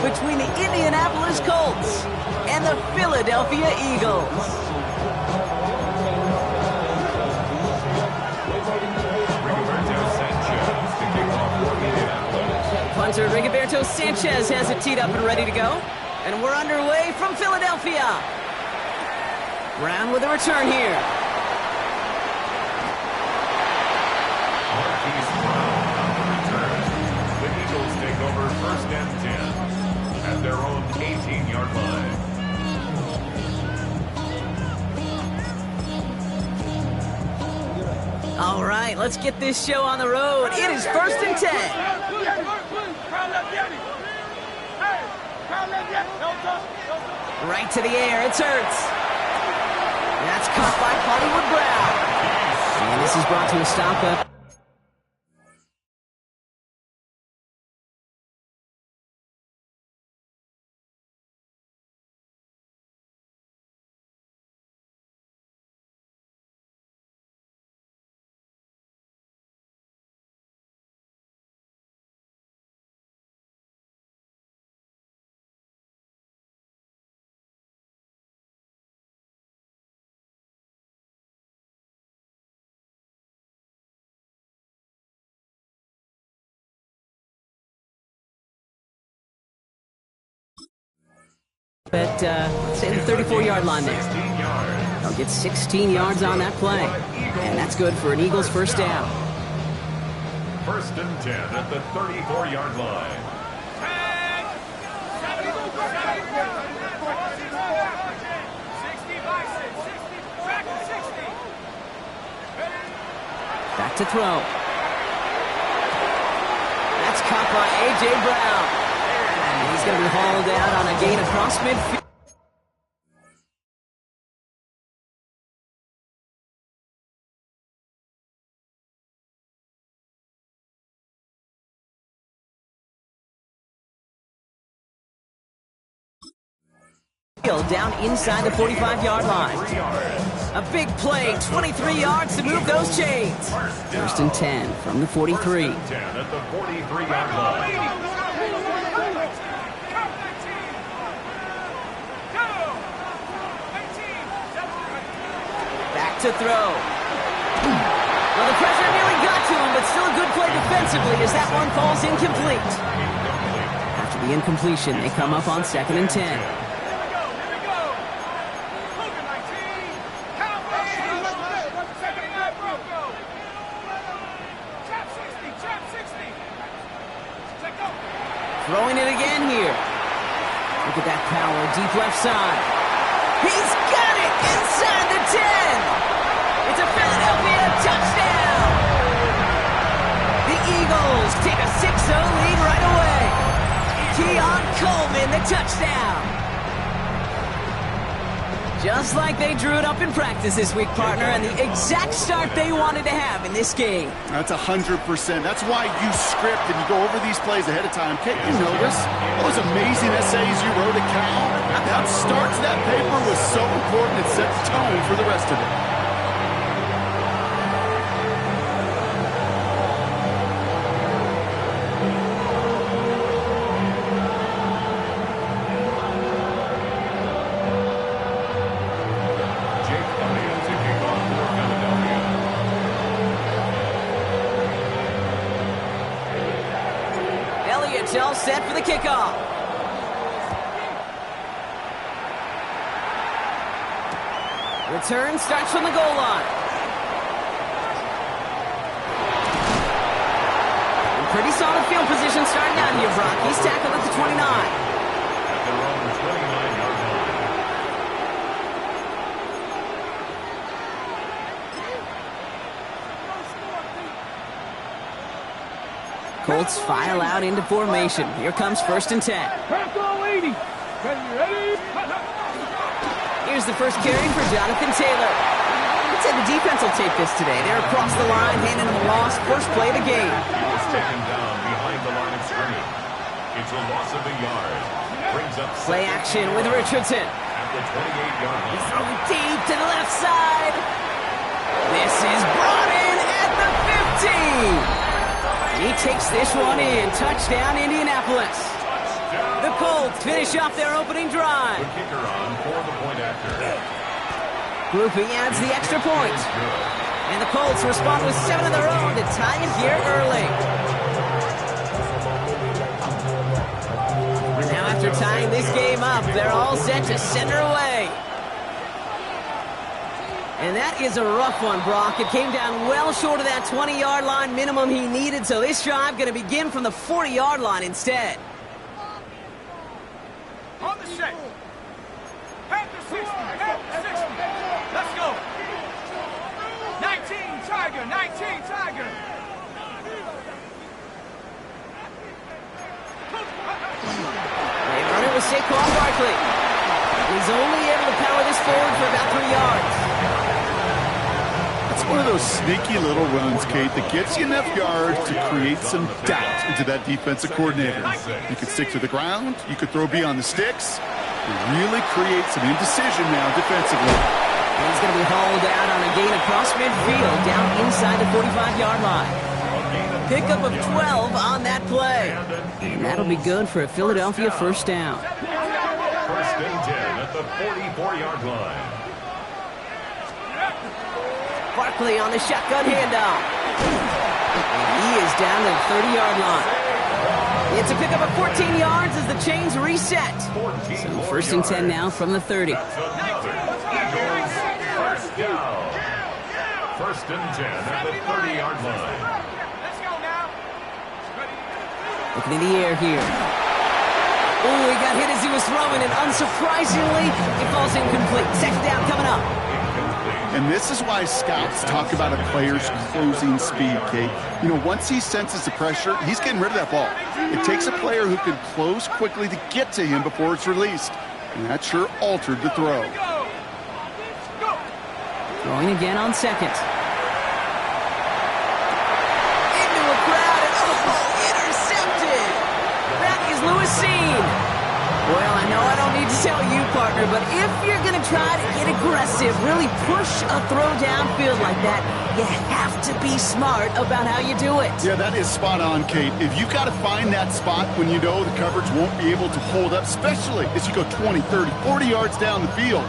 between the Indianapolis Colts and the Philadelphia Eagles. Punter Rigoberto Sanchez has it teed up and ready to go. And we're underway from Philadelphia. Brown with a return here. The Eagles take over 1st and 10 at their own 18-yard line. All right, let's get this show on the road. It is 1st and 10. Right to the air, it's Hurts. That's caught by Hollywood Brown. And this is brought to a stop at say the 34-yard line there. They'll get 16 yards on that play. And that's good for an Eagles first down. 1st and 10 at the 34-yard line. Back to throw. That's caught by A.J. Brown. And he's going to be hauled out on a gain across midfield. Down inside the 45-yard line. A big play, 23 yards to move those chains. 1st and 10 from the 43. 10 at the 43-yard line. Back to throw. Well, the pressure nearly got to him, but still a good play defensively as that one falls incomplete. After the incompletion, they come up on 2nd and 10. Throwing it again here. Look at that power, deep left side. He's got it inside the 10. It's a Philadelphia touchdown. The Eagles take a 6-0 lead right away. Keon Coleman, the touchdown. Just like they drew it up in practice this week, partner, and the exact start they wanted to have in this game. That's 100%. That's why you script and you go over these plays ahead of time. Can't you notice those amazing essays you wrote at Cal? That start to that paper was so important. It set the tone for the rest of it. All set for the kickoff. Return starts from the goal line. And pretty solid field position starting out here, Brock. He's tackled at the 29. At their own 29-yard line. Colts file out into formation. Here comes 1st and 10. Here's the first carry for Jonathan Taylor. Let's say the defense will take this today. They're across the line, handing him a loss. First play of the game. He was taken down behind the line of scrimmage. It's a loss of a yard. Brings up play action with Richardson. At the 28-yard line. He's throwing deep to the left side. This is brought in at the 15. He takes this one in. Touchdown, Indianapolis. The Colts Colts finish off their opening drive. The kicker on for the point after. Groupie adds the extra point. And the Colts respond with 7 of their own to tie it here early. Now after tying this game up, they're all set to send her away. And that is a rough one, Brock. It came down well short of that 20-yard line minimum he needed, so this drive going to begin from the 40-yard line instead. On the set. Half the 60. Half the 60. Let's go. 19 Tiger. 19 Tiger. They run it with Saquon Barkley. He's only able to power this forward for about 3 yards. It's one of those sneaky little runs, Kate, that gets you enough yards to create some doubt into that defensive coordinator. You could stick to the ground. You could throw beyond the sticks. You really create some indecision now defensively. And he's going to be hauled out on a gain across midfield down inside the 45-yard line. Pickup of 12 on that play. And that'll be good for a Philadelphia first down. First and 10 at the 44-yard line. Barkley on the shotgun handoff. And he is down to the 30-yard line. It's a pickup of 14 yards as the chains reset. So first and 10 now from the 30. Eagles, first down. First and 10 at the 30-yard line. Let's go now. Looking in the air here. Oh, he got hit as he was throwing, and unsurprisingly, it falls incomplete. Second down coming up. And this is why scouts talk about a player's closing speed, Kate. You know, once he senses the pressure, he's getting rid of that ball. It takes a player who can close quickly to get to him before it's released. And that sure altered the throw. Throwing again on second. Into a crowd, and intercepted! That is Lewis Seen. Well, I know I don't need to tell you, partner, but if you're going to try to get aggressive, really push a throw downfield like that, you have to be smart about how you do it. Yeah, that is spot on, Kate. If you've got to find that spot when you know the coverage won't be able to hold up, especially as you go 20, 30, 40 yards down the field.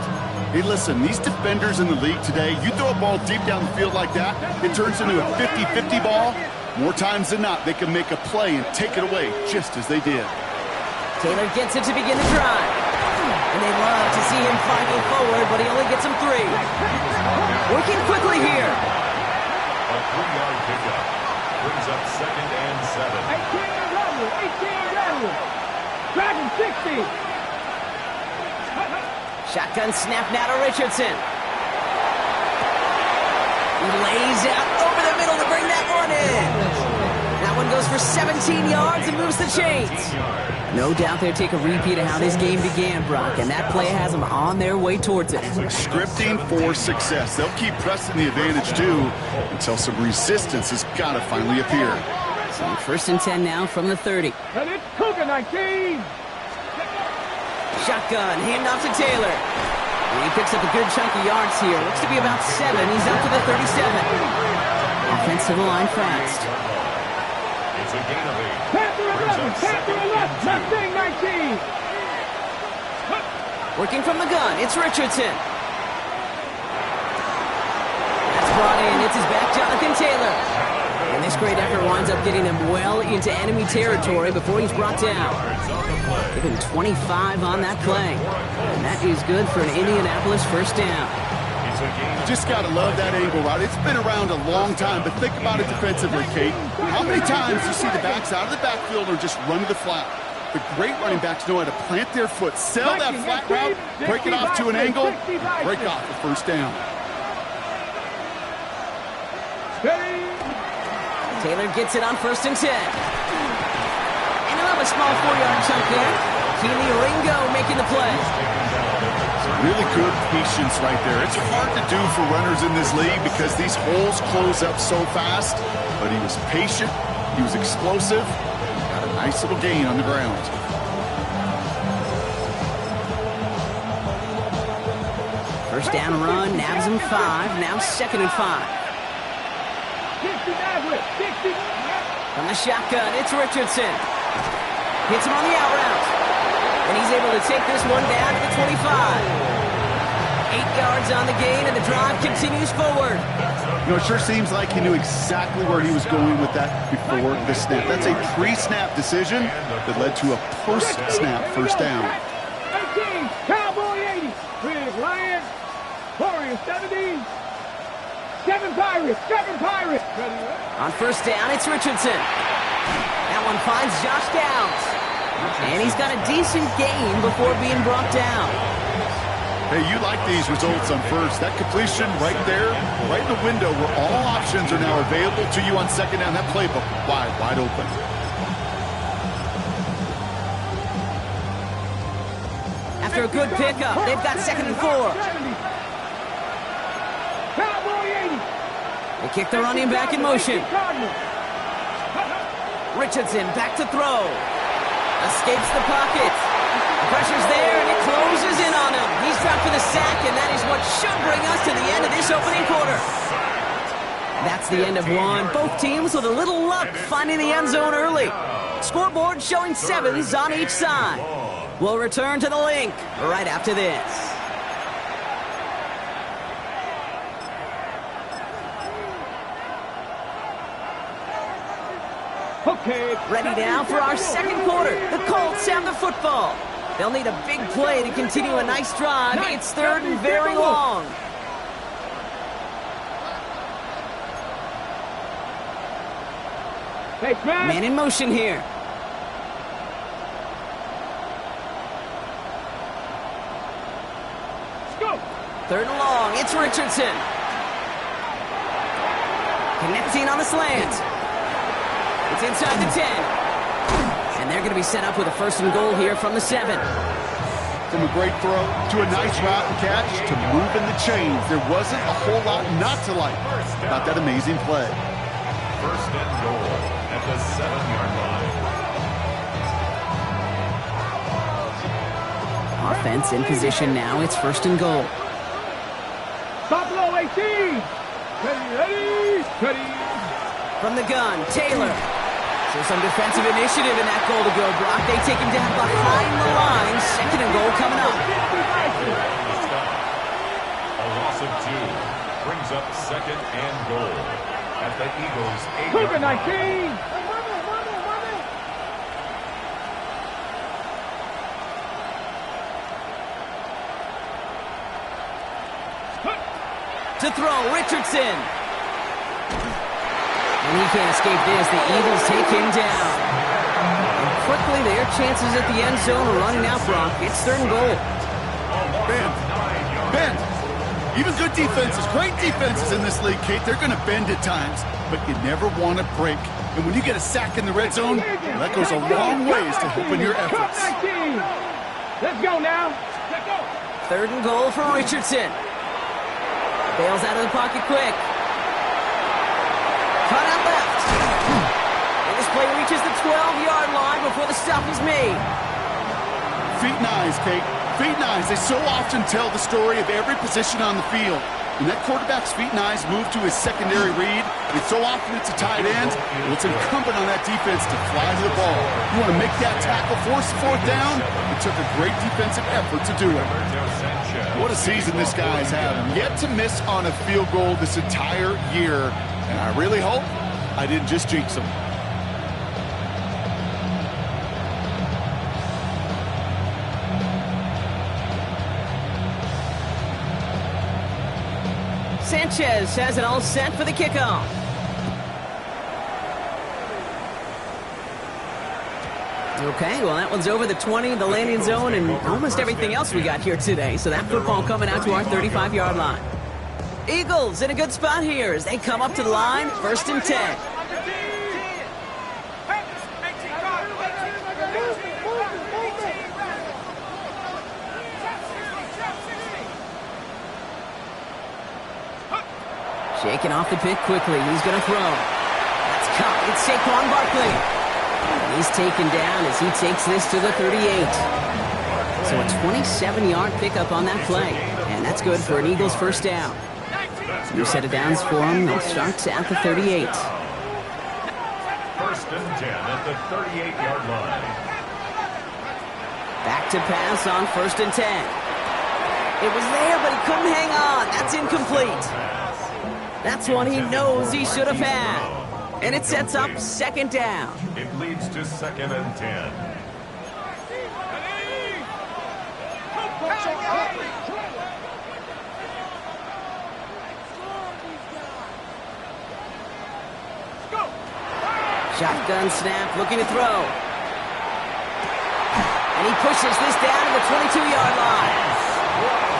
Hey, listen, these defenders in the league today, you throw a ball deep down the field like that, it turns into a 50-50 ball. More times than not, they can make a play and take it away just as they did. Taylor gets it to begin the drive. And they love to see him fighting forward, but he only gets him 3. Working quickly here. A 3-yard pickup brings up second and 7. 18 Dragon 60. Shotgun snap now to Richardson. He lays out over the middle to bring that one in. That one goes for 17 yards and moves the chains. No doubt they'll take a repeat of how this game began, Brock, and that play has them on their way towards it. Scripting for success. They'll keep pressing the advantage, too, until some resistance has got to finally appear. So first and 10 now from the 30. And it's Cougar 19. Shotgun, handoff to Taylor. And he picks up a good chunk of yards here. Looks to be about 7. He's up to the 37. Offensive line fast. It's a gain of 8. Panther 11. Panther 11. Mustang 19. Working from the gun, it's Richardson. That's brought in. It's his back, Jonathan Taylor. And this great effort winds up getting him well into enemy territory before he's brought down. Give him 25 on that play. And that is good for an Indianapolis first down. You just got to love that angle, right? It's been around a long time, but think about it defensively, Kate. How many times do you see the backs out of the backfield or just run to the flat? The great running backs know how to plant their foot, sell that flat route, break it off to an angle, and break off the first down. Taylor gets it on first and 10. And he'll have a small 4-yard chunk there. Keely Ringo making the play. Really good patience right there. It's hard to do for runners in this league because these holes close up so fast. But he was patient. He was explosive. Got a nice little gain on the ground. First down run, nabs him 5. Now second and 5. From the shotgun, it's Richardson. Hits him on the out route. And he's able to take this one down to the 25. 8 yards on the gain, and the drive continues forward. You know, it sure seems like he knew exactly where he was going with that before the snap. That's a pre-snap decision that led to a post-snap first down. 18, Cowboy 80, Big Lions, Warriors 70, 7 Pirates, 7 Pirates. On first down, it's Richardson. That one finds Josh Downs. And he's got a decent gain before being brought down. Hey, you like these results on first. That completion right there, right in the window where all options are now available to you on second down. That playbook wide open. After a good pickup, they've got 2nd and 4. They kick the running back in motion. Richardson back to throw. Escapes the pocket. Pressure's there, and it closes in on him. He's dropped for the sack, and that is what should bring us to the end of this opening quarter. That's the end of one. Both teams with a little luck finding the end zone early. Scoreboard showing 7s on each side. We'll return to the link right after this. Okay. Ready now for our second quarter. The Colts have the football. They'll need a big play to continue a nice drive. It's 3rd and very long. Man in motion here. Let's go. 3rd and long. It's Richardson. Connecting on the slant. It's inside the 10. And they're going to be set up with a 1st and goal here from the 7. From a great throw to a nice route and catch to moving the chains. There wasn't a whole lot not to like about that amazing play. 1st and goal at the 7-yard line. Offense in position now. It's 1st and goal. Buffalo 18. Ready. From the gun, Taylor. So some defensive initiative in that goal to go, Brock. They take him down behind the line. 2nd and goal coming up. A loss of 2 brings up 2nd and goal at the Eagles' 8-yard line. 19. To throw, Richardson. And he can't escape this. The Eagles take him down. And quickly, their chances at the end zone are running out, Brock. It's 3rd and goal. Ben, even good defenses, great defenses in this league, Kate, they're going to bend at times, but you never want to break. And when you get a sack in the red zone, that goes a long ways to helping your efforts. Let's go now. Let's go. 3rd and goal from Richardson. Bails out of the pocket quick. Cut out left. And this play reaches the 12-yard line before the stop is made. Feet and eyes, Kate. Feet and eyes. They so often tell the story of every position on the field. When that quarterback's feet and eyes move to his secondary read, and so often it's a tight end, well, it's incumbent on that defense to fly to the ball. You want to make that tackle, force the 4th down? It took a great defensive effort to do it. What a season this guy's having. Yet to miss on a field goal this entire year. And I really hope I didn't just jinx him. Sanchez has it all set for the kickoff. Okay, well, that one's over the 20, the landing zone, and almost everything else we got here today. So that football coming out to our 35-yard line. Eagles in a good spot here as they come up to the line, 1st and 10. Shaking off the pick quickly. He's going to throw. That's caught. It's Saquon Barkley. And he's taken down as he takes this to the 38. So a 27-yard pickup on that play. And that's good for an Eagles 1st down. New set of downs for him. They'll start at the 38. 1st and 10 at the 38-yard line. Back to pass on 1st and 10. It was there, but he couldn't hang on. That's incomplete. That's one he knows he should have had. And it sets up 2nd down. It leads to 2nd and 10. Shotgun snap, looking to throw. And he pushes this down to the 22-yard line.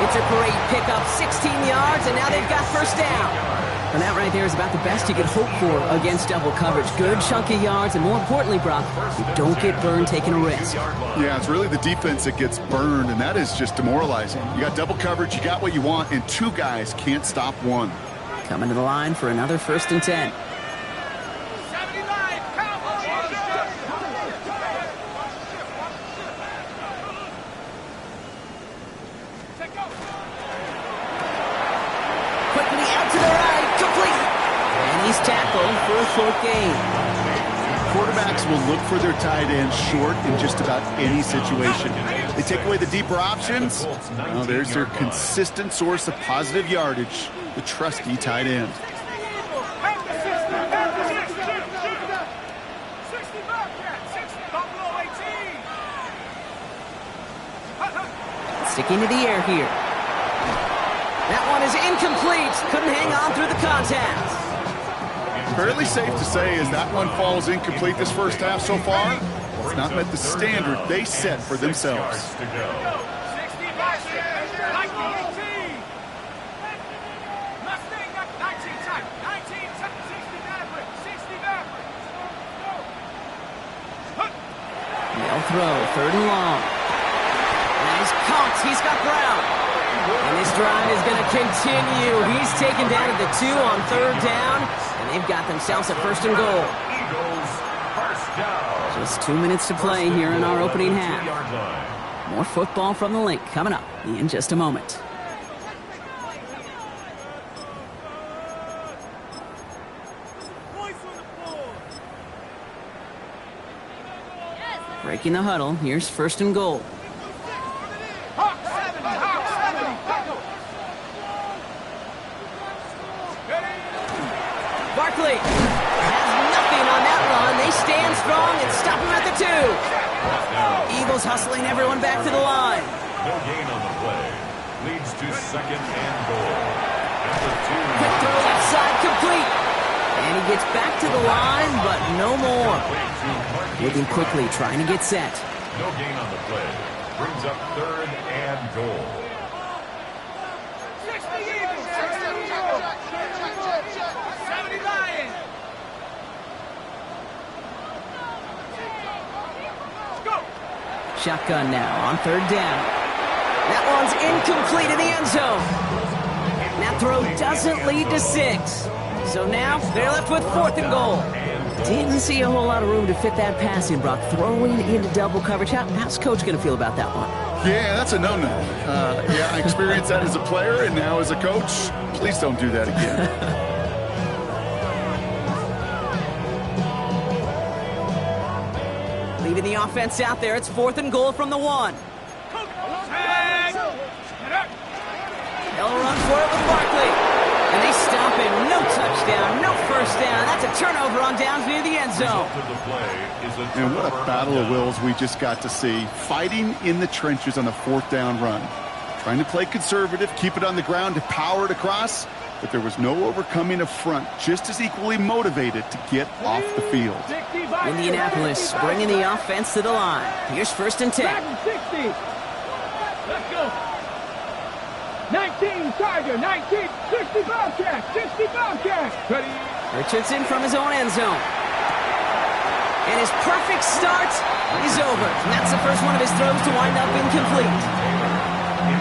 It's a great pickup, 16 yards, and now they've got 1st down. And that right there is about the best you could hope for against double coverage. Good chunky yards, and more importantly, Brock, you don't get burned taking a risk. Yeah, it's really the defense that gets burned, and that is just demoralizing. You got double coverage, you got what you want, and 2 guys can't stop one. Coming to the line for another 1st and 10. Tackled for a 4th gain. Quarterbacks will look for their tight end short in just about any situation. They take away the deeper options. Well, there's their consistent source of positive yardage, the trusty tight end. Sticking to the air here. That one is incomplete. Couldn't hang on through the contact. Fairly safe to say as that one falls incomplete this 1st half so far, it's not met the standard they set for themselves. They'll throw 3rd and long. And he's caught. He's got Brown. And this drive is going to continue. He's taken down at the 2 on 3rd down. They've got themselves a 1st and goal. Eagles, 1st down. Just 2 minutes to play here in our opening half. More football from the link coming up in just a moment. Breaking the huddle. Here's 1st and goal. Barkley has nothing on that run. They stand strong and stop him at the 2. Eagles hustling everyone back to the line. No gain on the play. Leads to 2nd and goal. At the 2. Quick throw left side, complete. And he gets back to the line, but no more. Moving quickly, trying to get set. No gain on the play. Brings up 3rd and goal. Shotgun now on 3rd down. That one's incomplete in the end zone. That throw doesn't lead to 6. So now they're left with 4th and goal. Didn't see a whole lot of room to fit that passing, Brock. Throwing into double coverage. How's Coach going to feel about that one? Yeah, that's a no-no. Yeah, I experienced that as a player and now as a coach. Please don't do that again. Leaving the offense out there. It's 4th and goal from the 1. They'll run for it with Barkley. And they stop it. No touchdown, no 1st down. That's a turnover on downs near the end zone. And what a battle of wills we just got to see. Fighting in the trenches on the 4th down run. Trying to play conservative, keep it on the ground to power it across. But there was no overcoming a front just as equally motivated to get off the field. Indianapolis bringing the offense to the line. Here's 1st and 10. 60. Let's go. 19 Tiger, 19, 60 Bobcat, 60 Bobcat. Ready? Richardson from his own end zone. And his perfect start is over. And that's the first one of his throws to wind up incomplete.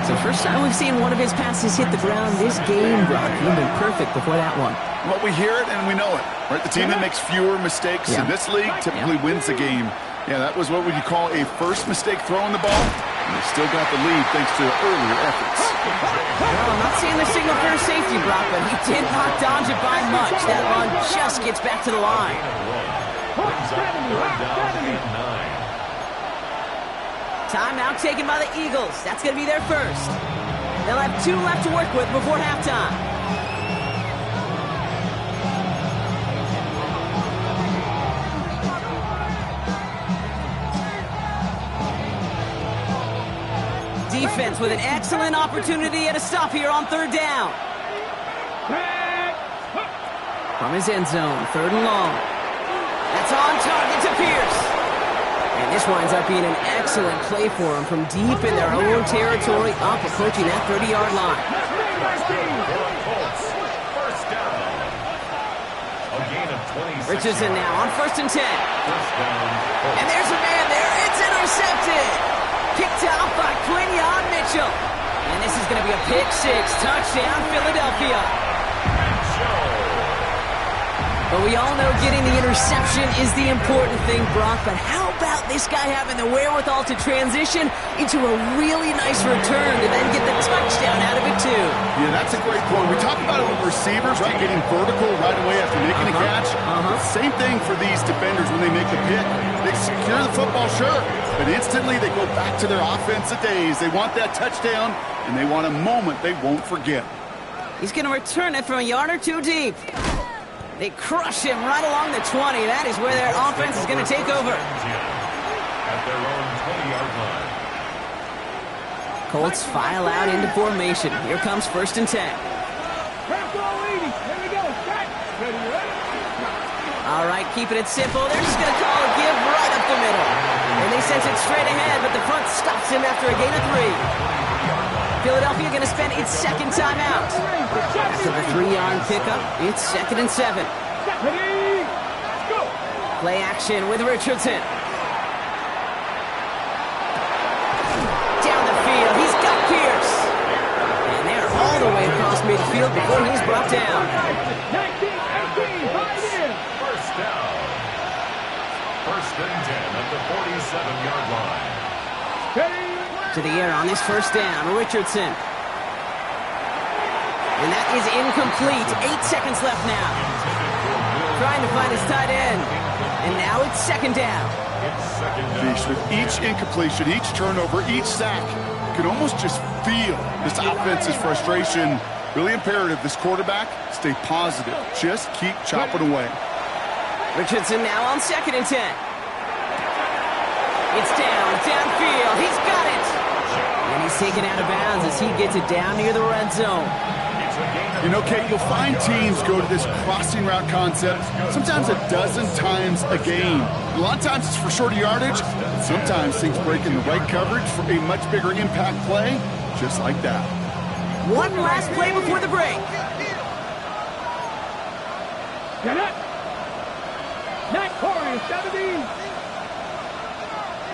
So first time we've seen one of his passes hit the ground this game, Brock. He'd been perfect before that one. Well, we hear it and we know it. Right? The team that makes fewer mistakes in this league typically wins the game. Yeah, that was what would you call a first mistake throwing the ball. And they still got the lead thanks to earlier efforts. Well, I'm not seeing the signal for a safety, Brock, but he did not dodge it by much. That run just gets back to the line. Brings up 3rd down and 9. Timeout taken by the Eagles. That's going to be their first. They'll have 2 left to work with before halftime. Defense with an excellent opportunity at a stop here on 3rd down. From his end zone, 3rd and long. That's on target to Pierce. And this winds up being an excellent play for him from deep in their own territory, up approaching that 30-yard line. Richardson now on 1st and 10. And there's a man there. It's intercepted. Picked off by Quinyon Mitchell. And this is going to be a pick 6. Touchdown, Philadelphia. But we all know getting the interception is the important thing, Brock. But how about this guy having the wherewithal to transition into a really nice return to then get the touchdown out of it, too? Yeah, that's a great point. We talk about it with receivers, right? Getting vertical right away after making a catch. Same thing for these defenders when they make the pick. They secure the football, sure, but instantly they go back to their offensive days. They want that touchdown, and they want a moment they won't forget. He's going to return it from a yard or 2 deep. They crush him right along the 20. That is where their offense is going to take over. At their own 20-yard line. Colts file out into formation. Here comes 1st and 10. All right, keeping it simple. They're just going to call a give right up the middle. And they send it straight ahead, but the front stops him after a gain of 3. Philadelphia going to spend its 2nd timeout. After the 3-yard pickup, it's 2nd and 7. Play action with Richardson. Down the field, he's got Pierce. And they're all the way across midfield before he's brought down. First down. 1st and 10 at the 47-yard line. To the air on this 1st down, Richardson. And that is incomplete. 8 seconds left now. Trying to find his tight end. And now it's 2nd down. With each incompletion, each turnover, each sack, you can almost just feel this offense's frustration. Really imperative, this quarterback, stay positive. Just keep chopping away. Richardson now on 2nd and 10. It's downfield. He's got it. And he's taken out of bounds as he gets it down near the red zone. You know, Kate, you'll find teams go to this crossing route concept sometimes a dozen times a game. A lot of times it's for shorter yardage. Sometimes things break in the right coverage for a much bigger impact play, just like that. One last play before the break. Get it. Matt Corey, 17.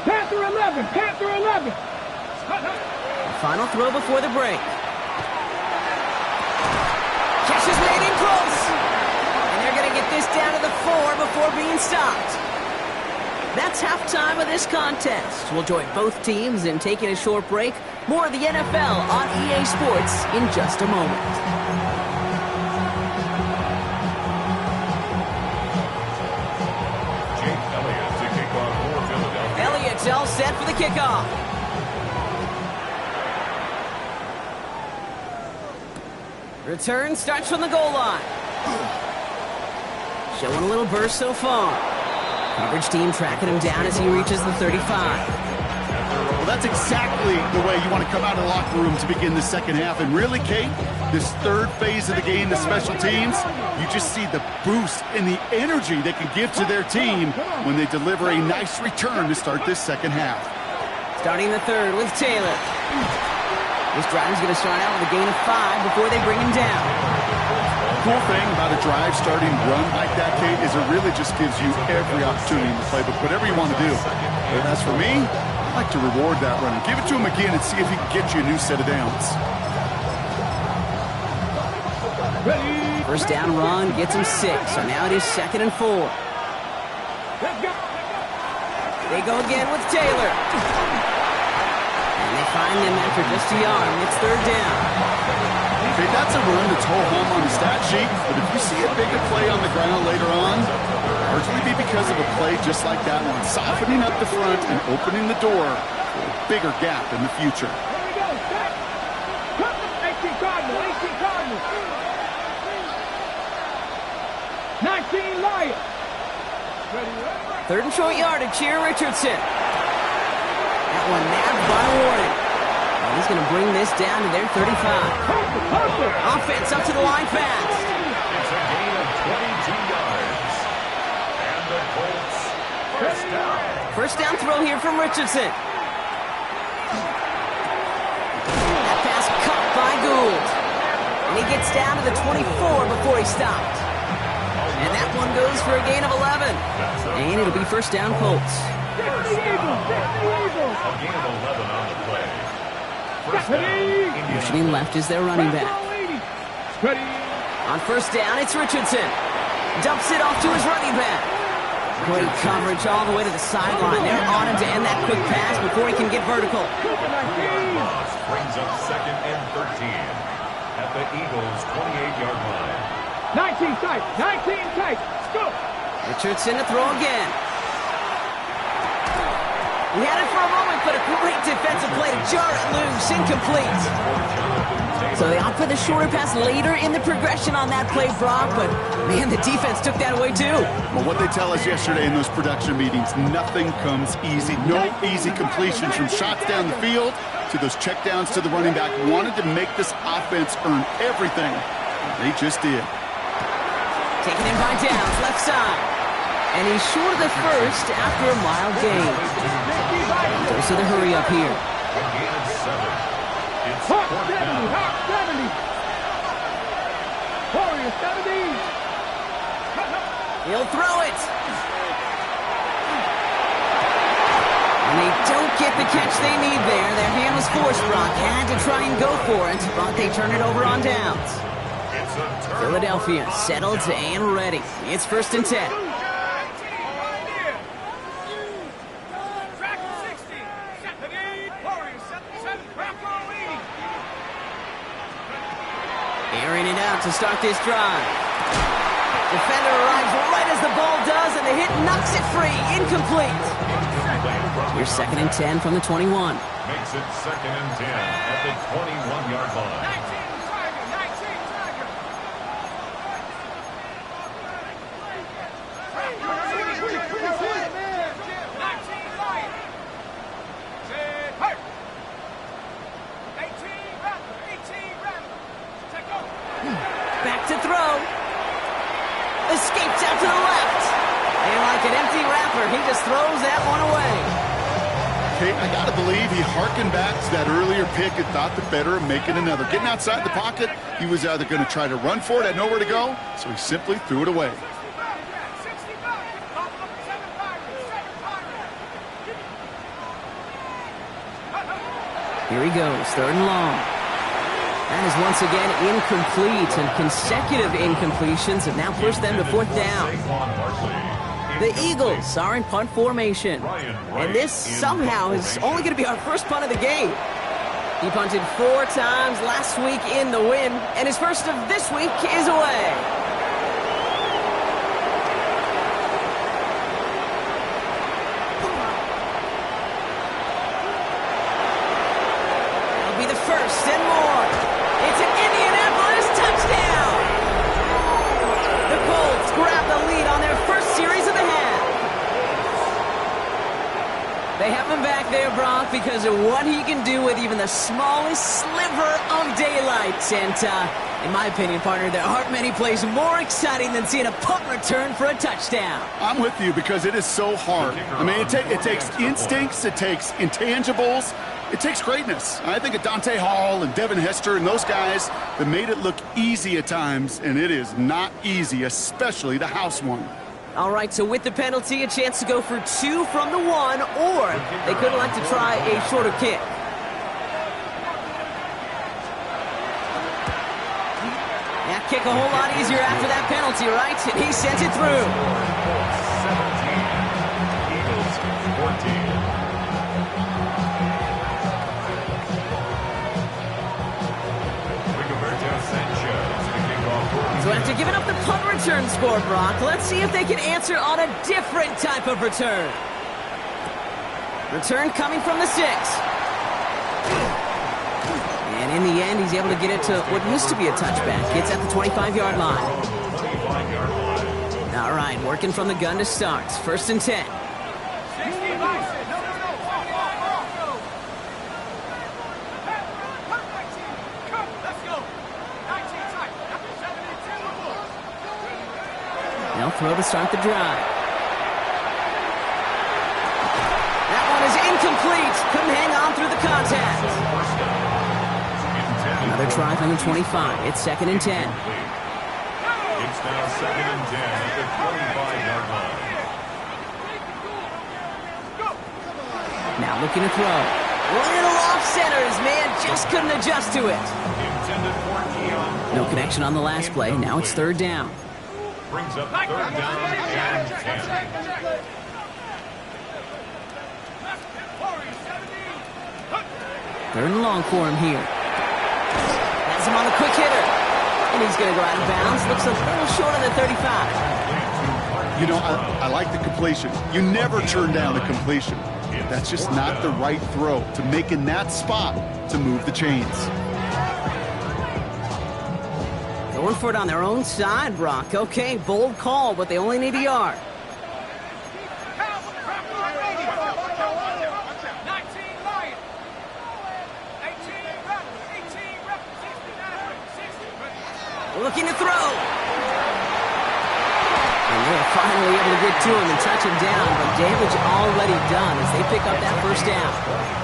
Panther 11. Panther 11. Final throw before the break. Catch is made in close. And they're going to get this down to the 4 before being stopped. That's halftime of this contest. We'll join both teams in taking a short break. More of the NFL on EA Sports in just a moment. Elliott's all set for the kickoff. Return starts from the goal line. Showing a little burst so far. Coverage team tracking him down as he reaches the 35. Well, that's exactly the way you want to come out of the locker room to begin the second half. And really, Kate, this third phase of the game, the special teams, you just see the boost and the energy they can give to their team when they deliver a nice return to start this second half. Starting the third with Taylor. This drive is going to start out with a gain of 5 before they bring him down. The cool thing about a drive starting run like that, Kate, is it really just gives you every opportunity in the playbook, whatever you want to do. But as for me, I like to reward that runner. Give it to him again and see if he can get you a new set of downs. First down run gets him 6, so now it is 2nd and 4. They go again with Taylor. And they find them after just a yard. It's 3rd down. Okay, that's a run that's whole home on the stat sheet, but if you see a bigger play on the ground later on, largely be because of a play just like that one, softening up the front and opening the door for a bigger gap in the future. Here we go. Set. 18 Cardinals. 18 Cardinals. 19 Lions. Third and short yardage here, Richardson. That one nabbed by Warren. And he's going to bring this down to their 35. Offense up to the line fast. It's a gain of 22 yards. And the Colts, first down. First down throw here from Richardson. That pass caught by Gould. And he gets down to the 24 before he stopped. And that one goes for a gain of 11. And it'll be first down Colts. First down. A gain of 11 on the play. First down. Motioning left is their running back. On first down, it's Richardson. Dumps it off to his running back. Great coverage all the way to the sideline. They're on him to end that quick pass before he can get vertical. Moss brings up second and 13 at the Eagles' 28-yard line. 19 tight. 19 tight. Let's go. Richardson to throw again. He had it for a moment, but a great defensive play to jar it loose. Incomplete. So they opt for the shorter pass later in the progression on that play, Brock, but man, the defense took that away too. Well, what they tell us yesterday in those production meetings, nothing comes easy. No easy completions from shots down the field to those checkdowns to the running back. Wanted to make this offense earn everything. They just did. Taken in by Downs, left side. And he's short of the first after a mild gain. Goes to the hurry up here. A gain of 7. It's Hawk fourth 70. down. Hawk 70. Warrior 70. He'll throw it. And they don't get the catch they need there. Their hand was forced, Brock. Had to try and go for it, but they turn it over on downs. It's a turnover. Philadelphia settled and ready. It's first and 10. Airing it out to start this drive. Defender arrives right as the ball does, and the hit knocks it free. Incomplete. Here's second and 10 from the 21. Makes it second and 10 at the 21-yard line. Back to throw. Escapes out to the left. And like an empty wrapper, he just throws that one away. Okay, I got to believe he harkened back to that earlier pick and thought the better of making another. Getting outside the pocket, he was either going to try to run for it, had nowhere to go, so he simply threw it away. Here he goes, third and long. That is once again incomplete, and consecutive incompletions have now pushed them to fourth down. The Eagles are in punt formation, and this somehow is only going to be our first punt of the game. He punted 4 times last week in the win, and his first of this week is away. That'll be the first and more. It's an Indianapolis touchdown! The Colts grab the lead on their first series of the half. They have him back there, Brock, because of what he can do with even the smallest sliver of daylight. And in my opinion, partner, there aren't many plays more exciting than seeing a punt return for a touchdown. I'm with you because it is so hard. I mean, it takes instincts, it takes intangibles, it takes greatness. I think of Dante Hall and Devin Hester and those guys that made it look easy at times, and it is not easy, especially the house one. All right, so with the penalty, a chance to go for 2 from the 1, or they could elect to try a shorter kick. That kick a whole lot easier after that penalty, right? And he sends it through. 17, Eagles 14. So after giving up the punt return score, Brock, let's see if they can answer on a different type of return. Return coming from the 6. And in the end, he's able to get it to what used to be a touchback. Gets at the 25-yard line. 25-yard line. All right, working from the gun to start. 1st and 10. They'll throw to start the drive. That one is incomplete. Couldn't hang on through the contact. Another try from the 25. It's 2nd and 10. It's now 2nd and 10 at the 25-yard line. Now looking to throw. Little off center. His man just couldn't adjust to it. Intended for Keon. No connection on the last play. Now it's 3rd down. Brings up 3rd down and 10. 3rd and long for him here. Has him on a quick hitter. And he's going to go out of bounds. Looks a little short of the 35. You know, I like the completion. You never turn down a completion. That's just not the right throw to make in that spot to move the chains. Going for it on their own side, Brock. Okay, bold call, but they only need a yard. Looking to throw. And they're finally able to get to him and touch him down, but damage already done as they pick up that 1st down.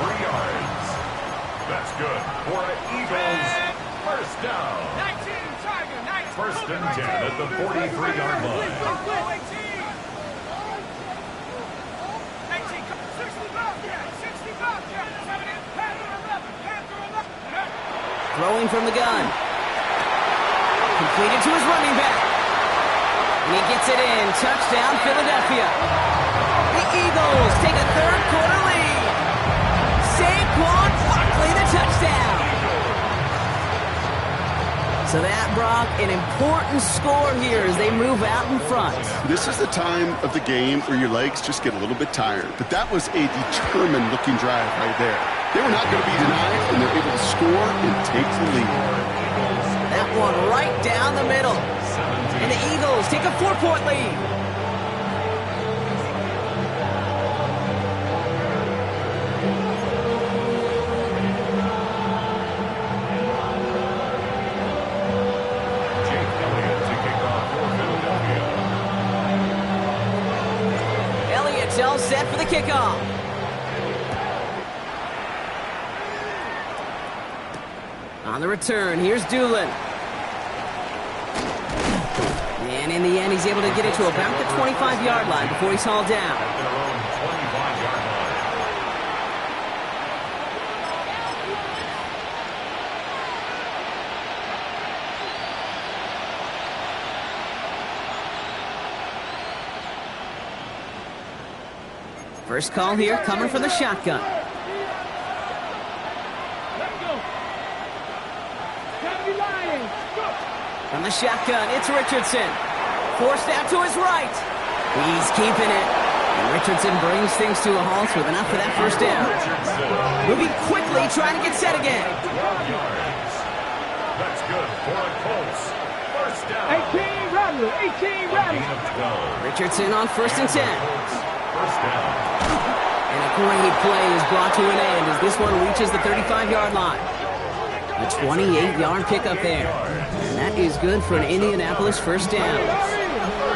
3 yards. That's good for an Eagles 1st down. 1st and 10 at the 43-yard line. Throwing from the gun. Completed to his running back. And he gets it in. Touchdown, Philadelphia. The Eagles take a 3rd quarter lead. Saquon Barkley, the touchdown. So that, Brock, an important score here as they move out in front. This is the time of the game where your legs just get a little bit tired. But that was a determined-looking drive right there. They were not going to be denied, and they're able to score and take the lead. That one right down the middle. And the Eagles take a 4-point lead. Elliott's all set for the kickoff. On the return, here's Doolin. And in the end, he's able to get it to about the 25-yard line before he's hauled down. At their own 25-yard line. First call here, coming from the shotgun. From the shotgun, it's Richardson. Forced out to his right. He's keeping it. And Richardson brings things to a halt with enough for that 1st down. Moving quickly, trying to get set again. 12 yards. That's good for a Colts 1st down. 18 Rattler, 18 Rattler. Gain of 12. Richardson on 1st and 10. Colts 1st down. And a great play is brought to an end as this one reaches the 35-yard line. A 28-yard pickup there. And that is good for an Indianapolis 1st down.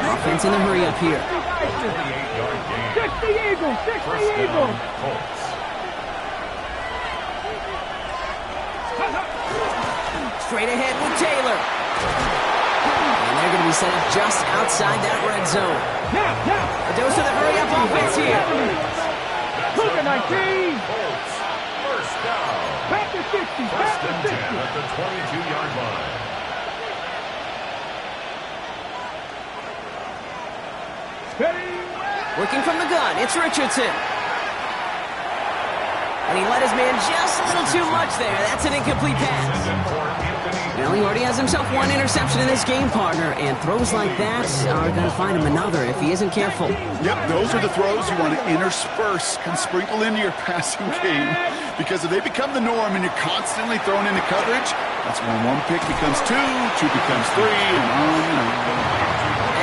Offense in the hurry up here. 28-yard gain. 60 Eagles, 60 First down, Eagles. Colts. Straight ahead with Taylor. And they're going to be set up just outside that red zone. Now. A dose of the hurry-up offense here. Cougar 19. Colts 1st down. Back to 60, back 1st to and 60. 10 at the 22-yard line. Ready. Working from the gun, it's Richardson. And he let his man just a little too much there. That's an incomplete pass. Well, he already has himself one interception in this game, partner, and throws like that are going to find him another if he isn't careful. Yep, those are the throws you want to intersperse and sprinkle into your passing game, because if they become the norm and you're constantly thrown into coverage, that's when one pick becomes two becomes three, and on and on.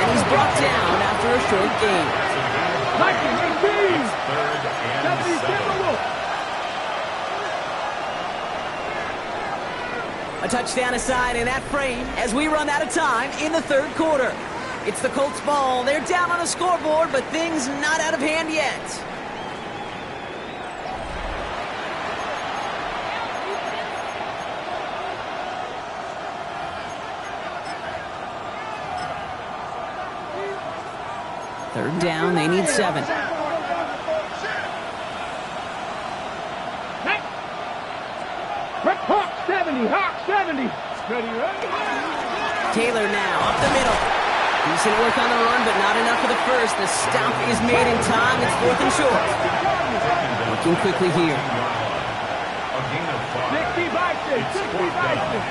And he's brought down after a short game. A touchdown aside in that frame as we run out of time in the third quarter. It's the Colts ball. They're down on the scoreboard, but things not out of hand yet. Third down, they need 7. Hawk 70. Taylor now up the middle. Decent work on the run, but not enough for the first. The stop is made in time. It's 4th and short. Looking quickly here. 60 Bison.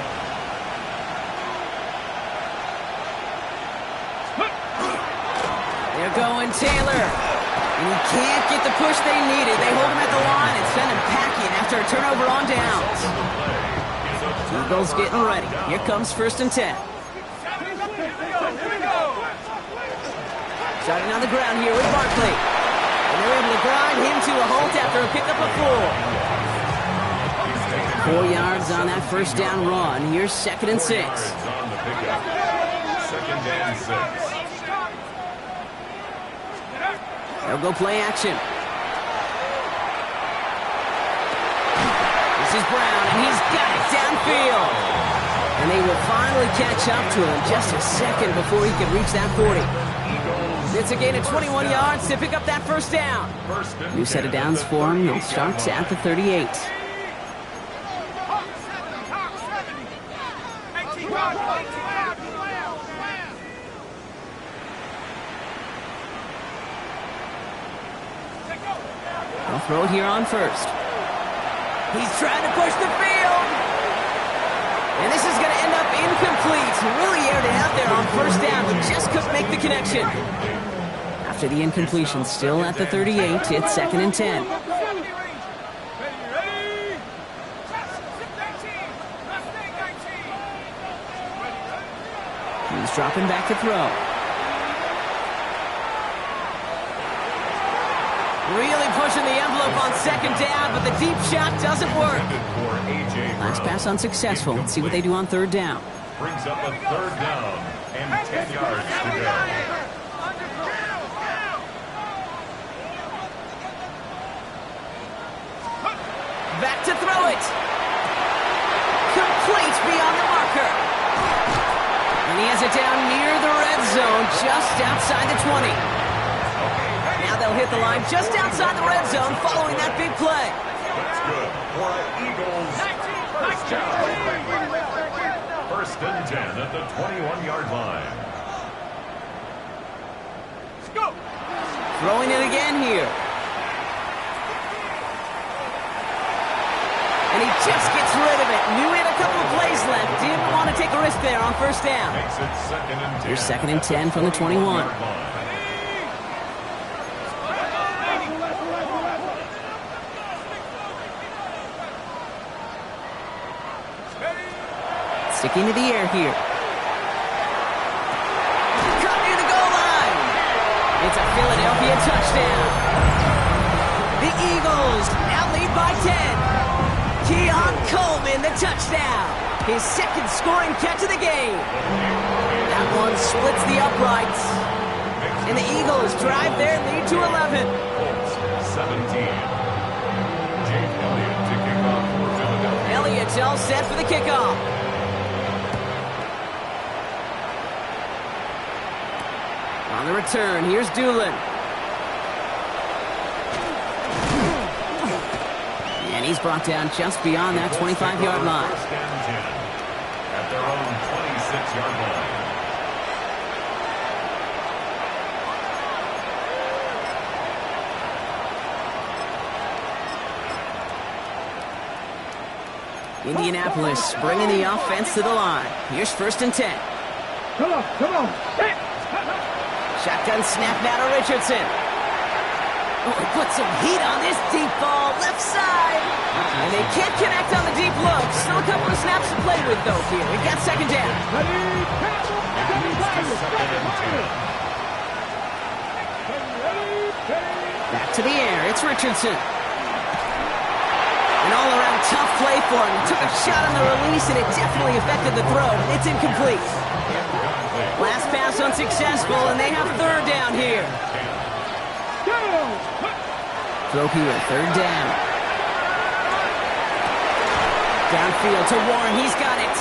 They're going Taylor. And he can't get the push they needed. They hold him at the line and send him packing after a turnover on downs. Eagles getting ready. Here comes 1st and 10. Starting on the ground here with Barkley. And they're able to grind him to a halt after a pickup of 4. 4 yards on that first down run. Here's 2nd and 6. 2nd and 6. They'll go play action. This is Brown, and he's got it downfield. And they will finally catch up to him just a second before he can reach that 40. It's a gain of 21 yards to pick up that first down. New set of downs for him. He'll start at the 38. They'll throw it here on 1st. He's trying to push the field. And this is going to end up incomplete. Really aired it out there on 1st down, but just couldn't make the connection. After the incompletion, still at the 38, it's 2nd and 10. He's dropping back to throw. Really pushing the envelope on 2nd down, but the deep shot doesn't work. Last pass unsuccessful. Let's see what they do on 3rd down. Brings up a 3rd down and 10 yards to go. Back to throw it. Complete beyond the marker. And he has it down near the red zone, just outside the 20. Now they'll hit the line just outside the red zone following that big play. That's good for Eagles. First down. 1st and 10 at the 21-yard line. Throwing it again here. And he just gets rid of it. Knew he had a couple of plays left. Didn't want to take a risk there on 1st down. Makes it 2nd and 10. Here's 2nd and 10 from the 21. Sticking to the air here. Cut near the goal line. It's a Philadelphia touchdown. The Eagles now lead by 10. Keon Coleman, the touchdown. His 2nd scoring catch of the game. That one splits the uprights. And the Eagles drive their lead to 11. Colts 17. Jake Elliott to kick off for Philadelphia. Elliott's all set for the kickoff. On the return, here's Doolin. And he's brought down just beyond that 25-yard line. 1st and 10 at their own 26-yard line. Indianapolis bringing the offense to the line. Here's 1st and 10. Come on. Shotgun snap now to Richardson. Oh, he put some heat on this deep ball, left side. And they can't connect on the deep look. Still a couple of snaps to play with, though, here. We've got 2nd down. Back to the air. It's Richardson. An all-around tough play for him. He took a shot on the release, and it definitely affected the throw. It's incomplete. Last pass unsuccessful, and they have 3rd down here. Throw here, 3rd down. Downfield to Warren. He's got it.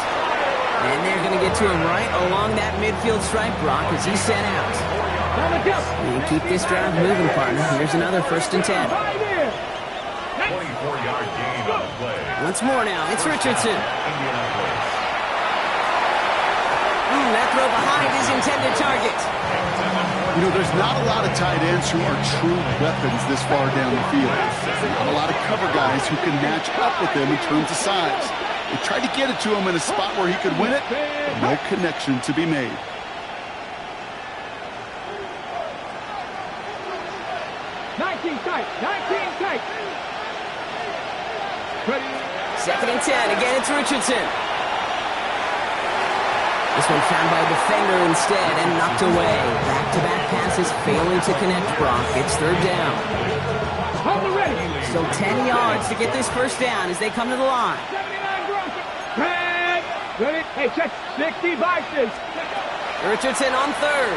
And they're going to get to him right along that midfield stripe, Brock, as he's sent out. And keep this drive moving, partner. Here's another 1st and 10. 24-yard gain on the play. Once more now, it's Richardson. That throw behind his intended target. You know, there's not a lot of tight ends who are true weapons this far down the field. Not a lot of cover guys who can match up with them in terms of size. They tried to get it to him in a spot where he could win it, but no connection to be made. Nineteen tight. 2nd and 10. Again, it's Richardson. This one found by a defender instead and knocked away. Back-to-back passes failing to connect, Brock. It's 3rd down. So 10 yards to get this 1st down as they come to the line. 79 Gronk. Ready? Hey, check 60 vices. Richardson on 3rd.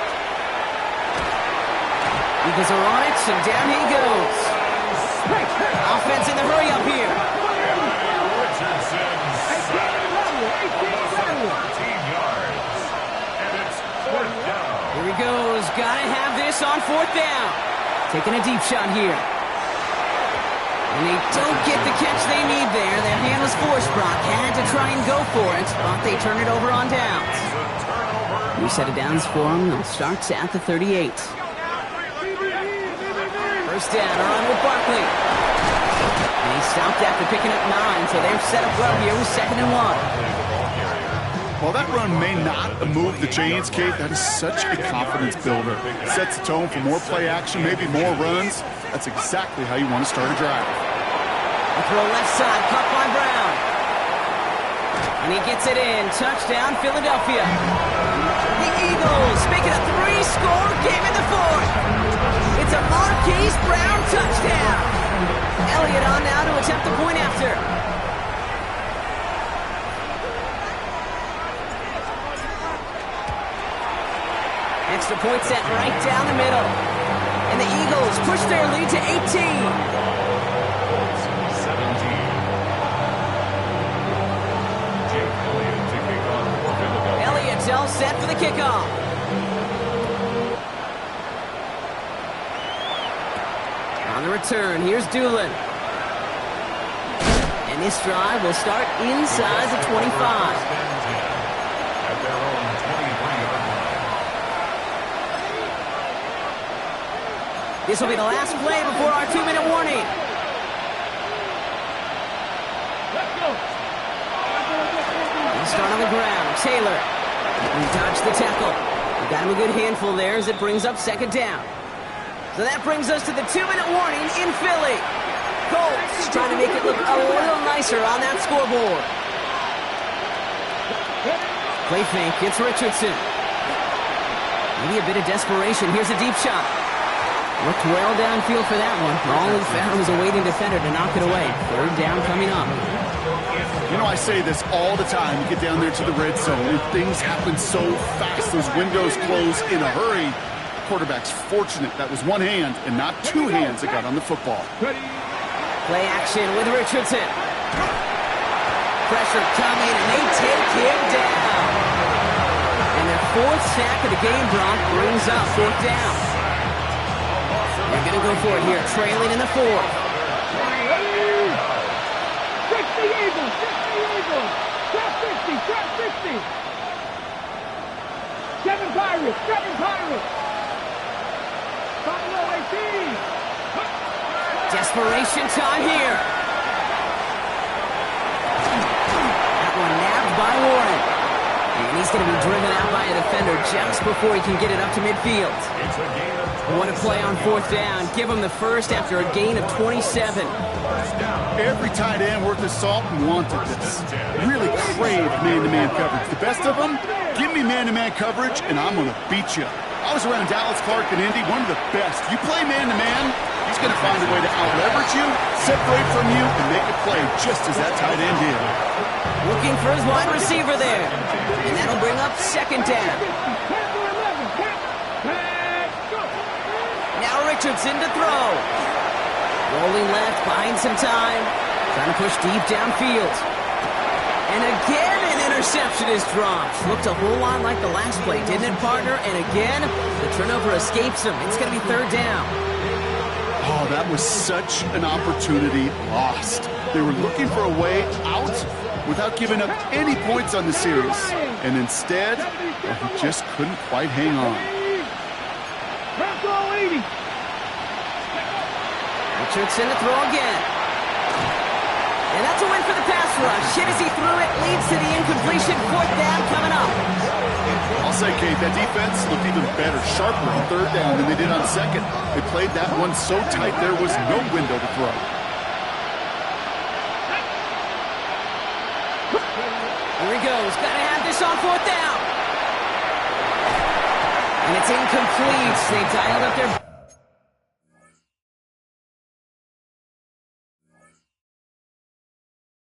Eagles are on it, and down he goes. Offense in the hurry up here. Richardson, 13 yards. And it's 4th down. Here he goes. Gotta have this on 4th down. Taking a deep shot here. And they don't get the catch they need there. Their hand was forced, Brock. Had to try and go for it, but they turn it over on downs. New set of downs for them. It starts at the 38. 1st down, on with Barkley. And he stopped after picking up 9, so they're set up well here with 2nd and 1. While that run may not move the chains, Kate, that is such a confidence builder. It sets the tone for more play action, maybe more runs. That's exactly how you want to start a drive. A throw left side, caught by Brown. And he gets it in. Touchdown, Philadelphia. The Eagles make it a 3-score game in the 4th. It's a Marquise Brown touchdown. Elliott on now to attempt the point after. Extra point set right down the middle. And the Eagles push their lead to 18. 17. Jake Elliott to kick off for Philadelphia. Elliott's all set for the kickoff. On the return, here's Doolin. And this drive will start inside the 25. At their own 23-yard line. This will be the last play before our 2-minute warning. Let's go. He'll start on the ground. Taylor. He dodged the tackle. He got him a good handful there as it brings up 2nd down. So that brings us to the 2-minute warning in Philly. Colts trying to make it look a little nicer on that scoreboard. Play fake. It's Richardson. Maybe a bit of desperation. Here's a deep shot. Looked well downfield for that one. All he found was a waiting defender to knock it away. 3rd down coming up. You know, I say this all the time. You get down there to the red zone, and things happen so fast. Those windows close in a hurry. The quarterback's fortunate that was one hand and not 2 hands that got on the football. Play action with Richardson. Pressure coming, and they take him down. And their 4th sack of the game, Brock, brings up 4th down. They're going to go for it here, trailing in the 4th. 60 Eagles. Trap 60. 7 Pirates. Buffalo 18. Desperation time here. He's going to be driven out by a defender just before he can get it up to midfield. It's a gain of What a play on fourth down. Give him the first after a gain of 27. first down. Every tight end worth his salt wanted this. Really craved man-to-man coverage. The best of them, give me man-to-man coverage, and I'm going to beat you. I was around Dallas Clark and Indy, one of the best. You play man-to-man, he's going to find a way to out-leverage you, separate from you, and make a play just as that tight end did. Looking for his wide receiver there. And that'll bring up second down. Now Richardson to throw. Rolling left, buying some time. Trying to push deep downfield. And again, an interception is dropped. Looked a whole lot like the last play, didn't it, partner? And again, the turnover escapes him. It's going to be third down. Oh, that was such an opportunity lost. They were looking for a way out without giving up any points on the series. And instead, he just couldn't quite hang on. Richardson to throw again. And that's a win for the pass rush. Hit as he threw it, leads to the incompletion. Fourth down coming up. I'll say, Kate, that defense looked even better, sharper on third down than they did on second. They played that one so tight there was no window to throw. Here he goes. Got to have this on fourth down. And it's incomplete. They dialed up their